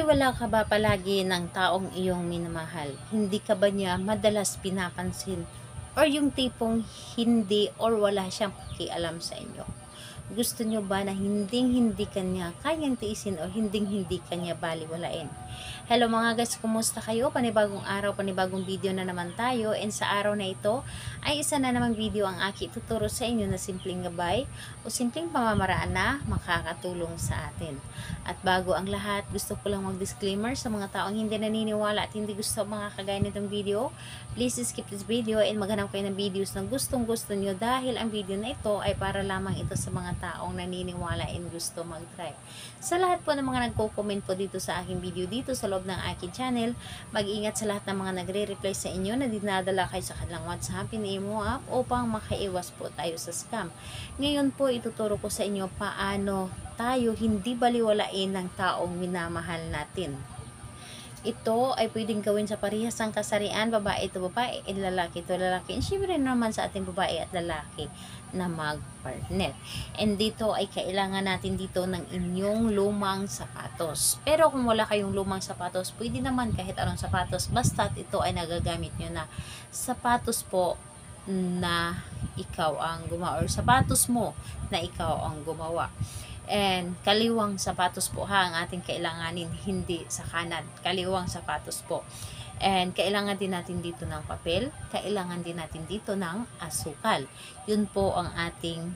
Baliwala ka ba palagi ng taong iyong minamahal? Hindi ka ba niya madalas pinapansin? Or yung tipong hindi or wala siyang pakialam sa inyo? Gusto nyo ba na hinding-hindi kanya kayang tiisin o hinding-hindi kanya baliwalain? Hello mga guys, kumusta kayo? Panibagong araw, panibagong video na naman tayo. And sa araw na ito ay isa na namang video ang aki tuturo sa inyo na simpleng gabay o simpleng pamamaraan na makakatulong sa atin. At bago ang lahat, gusto ko lang mag-disclaimer sa mga taong hindi naniniwala at hindi gusto makakagaya nitong video. Please skip this video and maghanap kayo ng videos na gustong-gusto nyo dahil ang video na ito ay para lamang ito sa mga taong naniniwala and gusto mag-try. Sa lahat po ng mga nagko-comment po dito sa aking video dito sa loob ng aking channel, mag-ingat sa lahat ng mga nagre-reply sa inyo na dinadala kayo sa kanilang WhatsApp, Imo app upang makaiwas po tayo sa scam. Ngayon po ituturo ko sa inyo paano tayo hindi baliwalain ng taong minamahal natin. Ito ay pwedeng gawin sa parehasang kasarian, babae ito babae, and lalaki ito lalaki. And syempre naman sa ating babae at lalaki na mag-partner. And dito ay kailangan natin dito ng inyong lumang sapatos. Pero kung wala kayong lumang sapatos, pwede naman kahit anong sapatos, basta ito ay nagagamit nyo na sapatos po na ikaw ang gumawa or sapatos mo na ikaw ang gumawa. And kaliwang sapatos po ha ang ating kailanganin, hindi sa kanan, kaliwang sapatos po. And kailangan din natin dito ng papel, kailangan din natin dito ng asukal. Yun po ang ating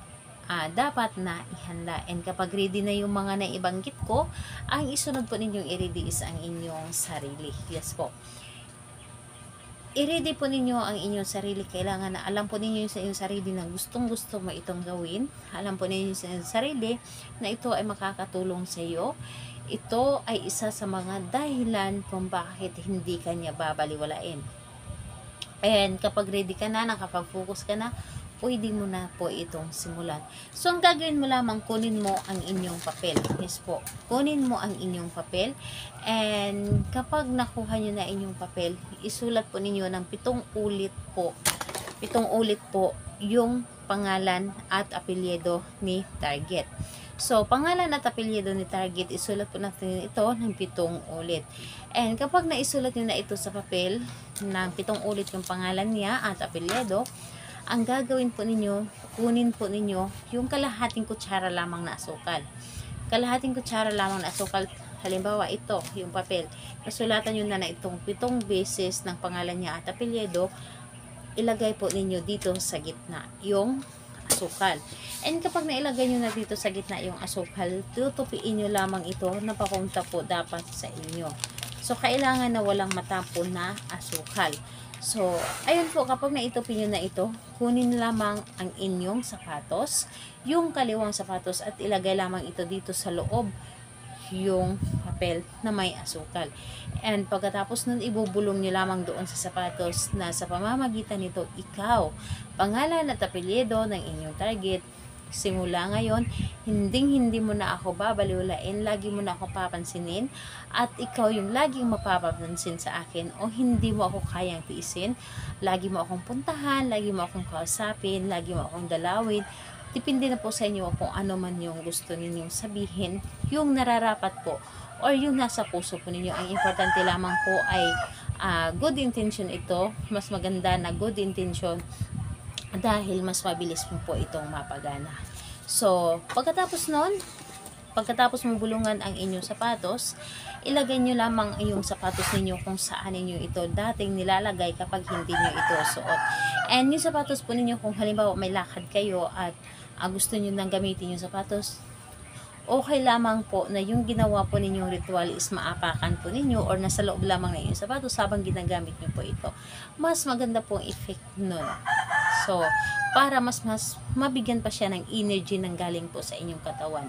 dapat na ihanda. And kapag ready na yung mga naibanggit ko, ang isunod po ninyong i-ready is ang inyong sarili. Yes po. I-ready po ninyo ang inyong sarili. Kailangan na alam po ninyo sa inyong sarili na gustong-gusto mo itong gawin. Alam po ninyo sa inyong sarili na ito ay makakatulong sa iyo. Ito ay isa sa mga dahilan kung bakit hindi kanya babaliwalain. And kapag ready ka na, nakapag-focus ka na, pwede mo na po itong simulan. So, ang gagawin mo lamang, kunin mo ang inyong papel. Yes po. Kunin mo ang inyong papel. And kapag nakuha nyo na inyong papel, isulat po ninyo ng 7 ulit po. 7 ulit po yung pangalan at apelyido ni target. So, pangalan at apelyido ni target, isulat po natin ito ng 7 ulit. And kapag naisulat nyo na ito sa papel, ng 7 ulit yung pangalan niya at apelyido, ang gagawin po ninyo, kunin po ninyo yung kalahating kutsara lamang na asukal. Kalahating kutsara lamang na asukal, halimbawa ito, yung papel. Kasulatan nyo na itong 7 beses ng pangalan niya at apelyido, ilagay po ninyo dito sa gitna yung asukal. And kapag nailagay nyo na dito sa gitna yung asukal, tutupiin nyo lamang ito na papunta po dapat sa inyo. So, kailangan na walang matapon na asukal. So, ayun po, kapag naitupin nyo na ito, kunin lamang ang inyong sapatos, yung kaliwang sapatos, at ilagay lamang ito dito sa loob yung papel na may asukal. And pagkatapos nun, ibubulong nyo lamang doon sa sapatos na sa pamamagitan nito, ikaw, pangalan at apelyido ng inyong target. Simula ngayon, hindi mo na ako babaliwalain, lagi mo na ako papansinin, at ikaw yung laging mapapapansin sa akin, o hindi mo ako kayang tiisin, lagi mo akong puntahan, lagi mo akong kausapin, lagi mo akong dalawin. Depende na po sa inyo kung ano man yung gusto ninyong sabihin, yung nararapat po, or yung nasa puso po ninyo. Ang importante lamang po ay good intention ito, mas maganda na good intention, dahil mas mabilis po itong mapagana. So, pagkatapos nun, pagkatapos mo bulungan ang inyong sapatos, ilagay nyo lamang yung sapatos ninyo kung saan ninyo ito dating nilalagay kapag hindi nyo ito suot. And yung sapatos po ninyo, kung halimbawa may lakad kayo at gusto nyo nang gamitin yung sapatos, okay lamang po na yung ginawa po ninyong ritual is maapakan po ninyo or nasa loob lamang na yung sapatos habang ginagamit nyo po ito. Mas maganda po ang effect nun. So, para mas mabigyan pa siya ng energy nang galing po sa inyong katawan.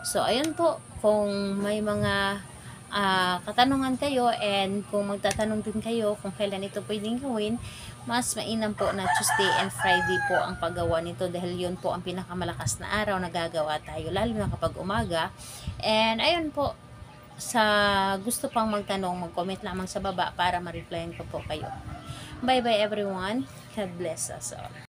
So, ayun po, kung may mga katanungan kayo and kung magtatanong din kayo kung kailan ito pwedeng gawin, mas mainam po na Tuesday and Friday po ang paggawa nito dahil yun po ang pinakamalakas na araw na gagawa tayo, lalo na kapag umaga. And ayun po, sa gusto pang magtanong, mag-comment lamang sa baba para ma-replyan ko po kayo. Bye bye everyone. God bless us all.